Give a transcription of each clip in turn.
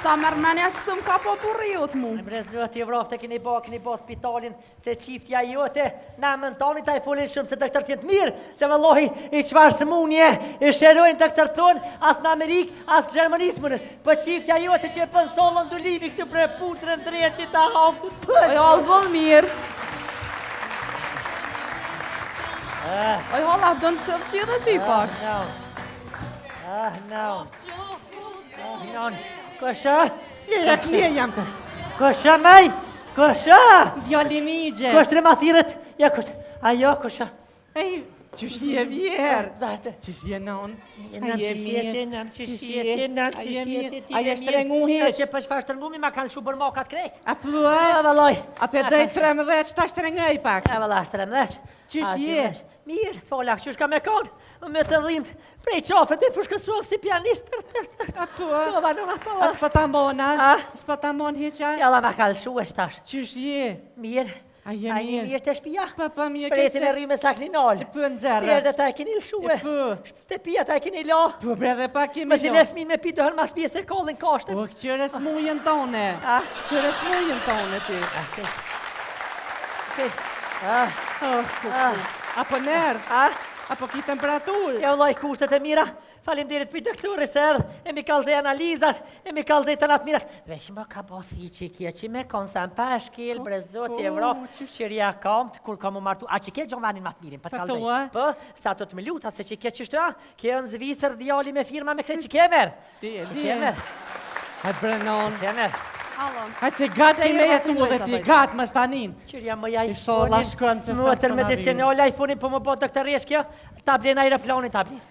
Ta mërmenja që sëm ka po burriut mu. Bre zoti vrofte keni bo spitalin se qiftja jote na mëntoni ta I folin shumë se doktor tjetë mirë, se vëllohi I qfarë sëmunje, I shërojnë doktor tonë, as në Amerikë, as Gjermanismën, për qiftja jote që për sollën dulimi këtë bre putrën drejë që ta hamë për. Oj, halë bëllë mirë. Oj, halë, dënë të të gjithë ty pak. No. Kësha? Ja klije jam. Kësha mej? Kësha? Djali migje. Kështë remasiret? Ja kështë. Ajo, kësha. Ej, qëshje vjerë. Darte. Qëshje non. Aje shtrengu heq. Që për shfar shtërngumi ma kanë shubër mokat krejt. A plua? A valoj. A pe dëj 13 që ta shtrengaj pak. A vala 13. Qëshje? Mirë, fola, që shka me konë. Me të dhimt prej qafet e fushkësov si pianist. A plua? A s'pa ta mona? S'pa ta mon heqa? Jalla ma kalëshu e shtash. Qëshje? Mirë. A je mirë? Mirë të shpia? Pa mirë Shpretin e rrime sa kni nalë. Për në zërë. Pjerë dhe ta e keni lëshue. Të pia ta e keni la. Për bre dhe pa kemi Më që lefmin me pi dohen mas pje se kollin kashtet. O, këqyre s'mujën tone. Qyre s'mujën tone ti. Apo nërë? Apo ki temperaturë? Ja vëllaj kushtet e mira. Falim dirit për doktoris erdh, e mi kalde analizat, e mi kalde të natë mirat. Vesh më ka bosi që kje që me konsan pa shkel, brezot e Evropë, qërja kamt, kur ka mu martu. A që kje gjomvanin matë mirin, për të kalde. Për, sa të të me luta, se që kje qështëra, kje në Zvicër djali me firma me krejt që kje merë. Që kje merë. Hajtë brenon. Kje merë. Hajtë që gatë ki me jetu dhe ti, gatë më stanin. Qërja më ja Inshallah shkron se sa Motër medicinale, iPhone-in po më bo doktoresh kjo, ta blen aeroplanin ta blen.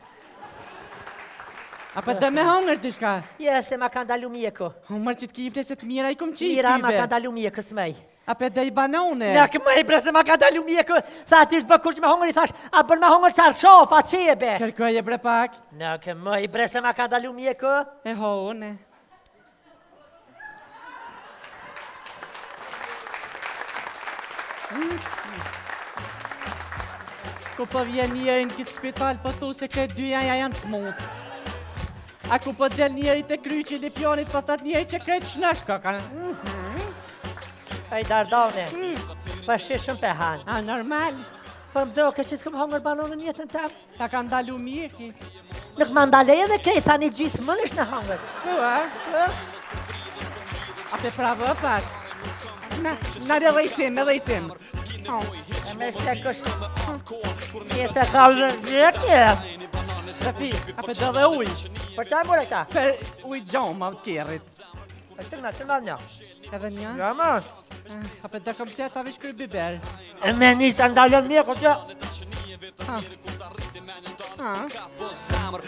A për dhe me hongër t'i shka? Ja, se ma kanë dalu mjeko. Hongër që t'kifte se t'mira I kom qitë Mira, ma kanë dalu mjeko s'mej. A për dhe I banone? Ja, këmëj bre se ma kanë dalu mjeko. Sa ti s'bë kur që me hongër I thash, a bën me hongër qarë shof, a qebe. Kërkoj e bre pak? Ja, këmëj bre se ma kanë dalu mjeko. E hone. Ku po vjen njeri në këtë spital, po thu se këtë dyja janë smut. A ku po del njeri të kryqi lipjonit, po thot njeri që këtë shnëshko kanë. Ej, Dardane, për shishëm për hanë. A, normal. Për më do, kështë që t'këm hongër banonën jetën të apë. Ta kanë dalu mjeki. Nuk më ndale edhe krej, ta një gjithë më nësh në hongër. Po, a? A pe pravo, pak. Na dhe rejtim, me rejtim. E me se kështë, jetë e kallën gjekje. Shafi, a pe do dhe uj. Për qaj mërë e ta? Per uj gjomë av tjerit. E të nga një. Edhe një? Ja, ma. A pe do kom tjetë avish kërë biber. E me njës të ndallën mjeko që.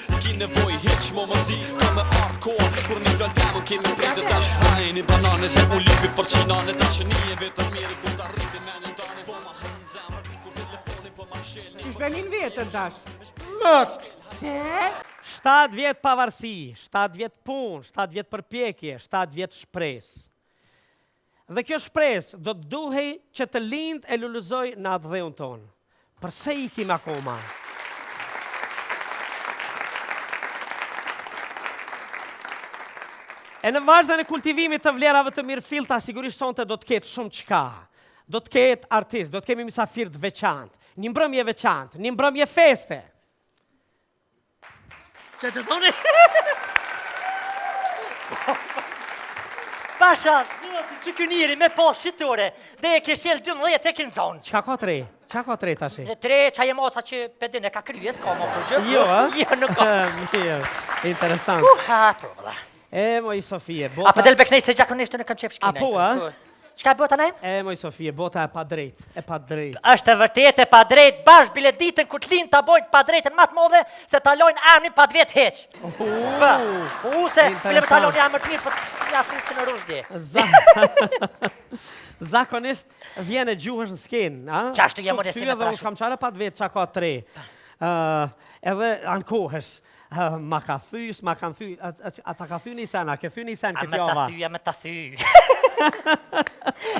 S'ki nevoj hiq mo mëzi ka me hardcore kur një dëll temën kemi prejtë tash hajni banane se u lipi për qinane dashënije vetër miri ku të rriti menjën tane po ma hajnë zemër ku telefoni po ma mshelni Qish benin vetën tash? Mështë. Që? 7 vjet pavarësi, 7 vjet punë, 7 vjet përpjekje, 7 vjet shpresë. Dhe kjo shpresë do të duhej që të lind e lullëzoj në atë dheun tonë. Përse I kim akoma? E në vazhdën e kultivimit të vlerave të mirë filta, sigurisht sonte do të ketë shumë qka. Do të ketë artist, do të kemi misafir të veçantë, një mbrëmje veçantë, një mbrëmje feste. Që të thoni? Pasha, që kënjëri me pas shqitore, dhe e keshel 12 e kënë zonë. Qa ka 3? Qa ka 3 tashi? 3 qaj e mosa që pedin e ka kryje, s'ka mo përgjë. Jo, a? Jo, nuk ka. Mirë, interesant. Ato, Moj Sofie, a për del beknej se gjakonisht në kam qef shkina. Apo, a? Qka e bota nejmë? Moj Sofie, bota e pa drejt, e pa drejt. Është e vërtet e pa drejt, bash bile ditën ku t'linë t'a bojnë pa drejtën matë modhe, se t'alojnë armin pa dvet heq. Se bile me t'alojnë jamër t'mirë, për jashtë në rrushdi. Zakonisht vjen e gjuhësh në skenë, a? Qashtu jemë në sinë dhe unë shkam qare pa dvet qa ka 3. Edhe anë kohësh. Ma ka thys, ma kanë thy, a ta ka thy një sen, a ke thy një sen këtë java? A me ta thy.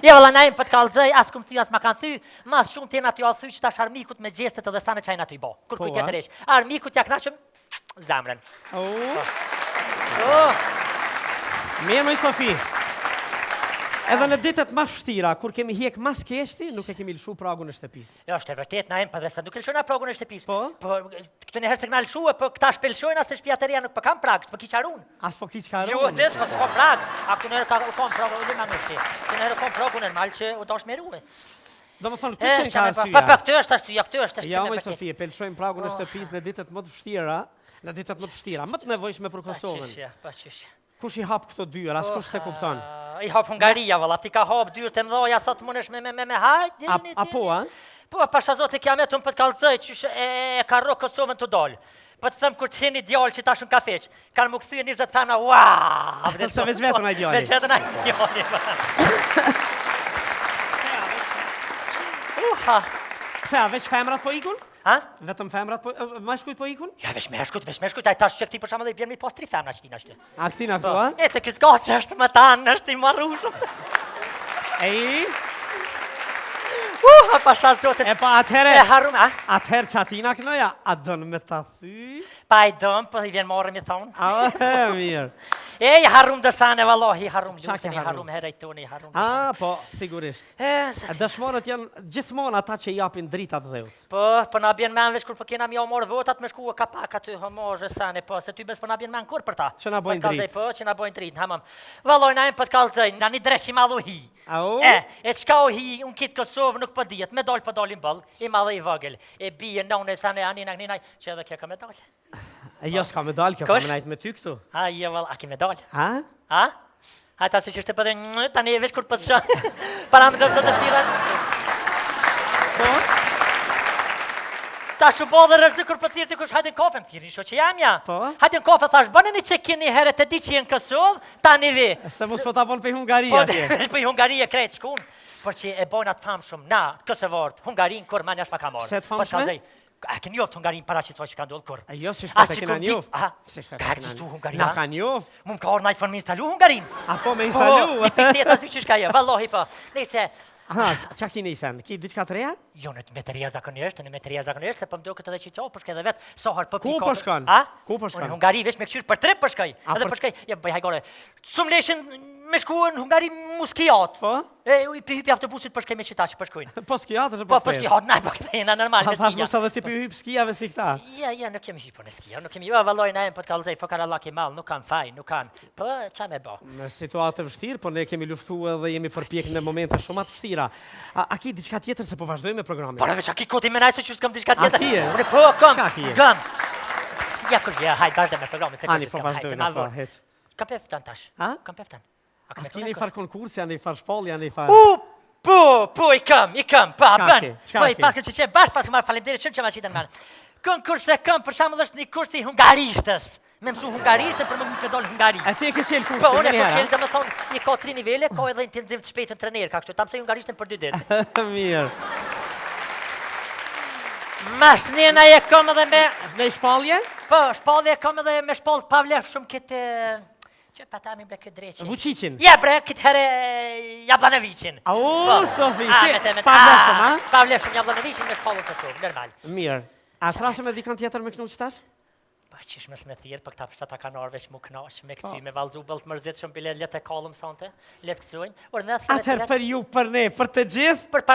Ja, vëlla najmë për t'kallëzëj, as këm thy, as ma kanë thy, mas shumë t'jena t'ju thy që tash armikut me gjestet edhe sane qajna t'u i bo. Kur kuj tjetër ish. Armikut ja knashëm, zamrën. Mirë më Sofi. Edhe në ditët më vështira, kur kemi hjek mas keshti, nuk e kemi lëshu pragun e shtëpisë. Jo, është e vërtet na për dhe se nuk e lëshojna pragun e shtëpisë. Po? Po, këtu një herë se këna lëshue, po këta shpelshojna se shtëpiateria nuk po kam prag, s'po ki qarun. As po kiq ka Jo, rrugë. dhe s'ko prag. A këtu një herë ka kom pragun, u lima nështi. Këtu një herë kom pragun e normal që u dosh me ruhe. Do më thonë, këtë që ka Po, arsyeja. këtu është arsyeja, këtu është Ja, me më vërtet. Sofi, pelshojmë pragun e shtëpisë në ditët më të vështira, më të nevojshme për Kosovën. Qyshja, pa qyshja. Kush i hap këto dyra, as kush se kupton. I hap Hungaria, valla, ti ka hap dyrët e mdhoja, sa të mundesh me hajt. A po, a? Po, pasha zote kja me të më për të kalëzëj, që e ka ro Kosovën të dollë. Po të thëmë kur të hini djallë që ta shumë kafeq, kanë më këthyë 20 femna, waaaa! Se veç vetën a djali. Veç vetën a djali. Se a veç femrat po ikun? Ha? Vetëm femrat po, mashkujt po ikun? Ja, veç meshkut, a i tash që këti për shamë dhe i bjerë mi pas 3 femna që ti nështë. A këtina po, a? E se kësë gasi është më tanë, është i marrushëm. Ej, Pasha zote. e pa atëhere, E harum, a? atëherë që atina kënoja, a dënë me ta thy? Pa i dëmë, po i vjen marrë mi thonë. A, mirë. E, i harum dësane, vallohi, i harum Qa ke lutën, i harum? harum herajtoni, i harum. A, po, sigurisht. Se Dëshmorët janë gjithmonë ata që japin dritat dheut. po na bjen men veç kur po kena mi o morë votat me shku kapak aty homozhe sane, po, se ty bes po na bjen men kur për ta. Që na bojnë Po t'kallzej, dritë. Po, që na bojnë dritë, hamam. Valloj, na im po t'kallzej, na një dresh i madhu hi. Au? E qka o hi, unë kitë Kosovë nuk po dijet, me dal po dalin bëll, i madhe i vogël. E bije none sane anina gninaj, që edhe kjo ka me dal. E jo s'ka medalj, kjo Kush? po më najtë me ty këtu. A, je vall, a ki me dal? A? A? A ta si që shte përdhe, tani e veç kur për të shë, para me dhe të firat. Ta shu bo dhe rëzë kur për thirë të kush hajden kafe, më thirë, që jam ja. Po? Hajden kafe, thash, bënë një që kini herë të di që jenë Kosovë, tani vi. Se mos po ta bon për Hungaria Po, atje. për Hungaria krejtë shkun, për që e bojnë atë famë shumë, na, Kosovart, Hungarin, kur ma njash ma ka marë. Se të famshme? A ke njoft Hungarin para që soj që ka ndollë kur? A jo, si shtë se kena njoft. Si shtë Ka gjithu Hungaria? Na ka njoft. Mu më ka orë najtë fërë me instalu Hungarin. A po me Po, instalu? i pikteta ty që shka je, vallohi po. Nese, Aha, qa ki nisen? Ki diçka të reja? jo në të meteria zakonisht, se po më do këtë edhe që qohë përshkaj dhe vetë, sohar për Ku po shkon? A? Ku po shkon? Unë në Hungari veç me këqyr për 3 përshkaj. A, Edhe për- përshkaj, ja bëj hajgore. Sum leshin me shku në Hungari muskijat. Po? E, u i hypi autobusit përshkaj me qita që përshkojnë. Po skiat është Po, për përshkijat, na po këtejna normal, A me thash skija. mos edhe ti për hyp skijave si këta. Ja, nuk kemi hypo në skija, nuk kemi, jo, valloj na e më për të kalzej, fokar Allah ki mal, nuk kanë faj, nuk kanë. Po, qa me bo? Në situatë vështirë, po ne kemi luftu edhe jemi përpjek në momente shumë të vështira. A ki diçka tjetër se po vazhdojmë me programin? Po, në veç, a ki koti me najtë që s'kam diçka A tjetër? ki e? Unë po, kam, Qa ki e? gëm. Ja, kur, ja, hajt, vazhde me programin, se Ani, këtë po s'kam, hajt, se vazhdojmë, ma po, vonë. heq. Kam peftan tash. A? Kam peftan. As kini far konkursi, janë i far shpalli, janë i far... Po, i kam, pa, Çka bën. ke? Çka Po, i ke? paskën që që bash pas marr faleminderit shumë që ma qitën kanë. Konkurs e kam, për shembull është një kurs i hungarishtës. Me mësu hungarishtë për më të dol hungari. A ti e ke qelë kursi, Po, unë me e po qelë njëra? dhe më thonë, i ka 3 nivele, ka edhe intenzim të shpejtën trener, ka kështu, ta mësoj hungarishtën për 2 ditë. Mirë. Mas njëna e kam edhe me, Me shpallje? po, shpallje e kam edhe me shpall pavlef shumë këtë, që patami bre këtë dreqin. Vučićin? Ja bre, këtë herë Jablanovićin. Au, Sofi, Ah, ti me pavlefshëm, a? Pavlefshëm Jablanovićin me shpallën të shumë, normal. Mirë. A thrashe me dikën tjetër me knuq tash? Pa qish me thirë, për këta pështa ta kanarë veç mu knash, me këty, me valzu bëllë të mërzit shumë bile letë e kalëm sante, letë kësujnë. Atëherë për ju, për ne, për të gjithë, Për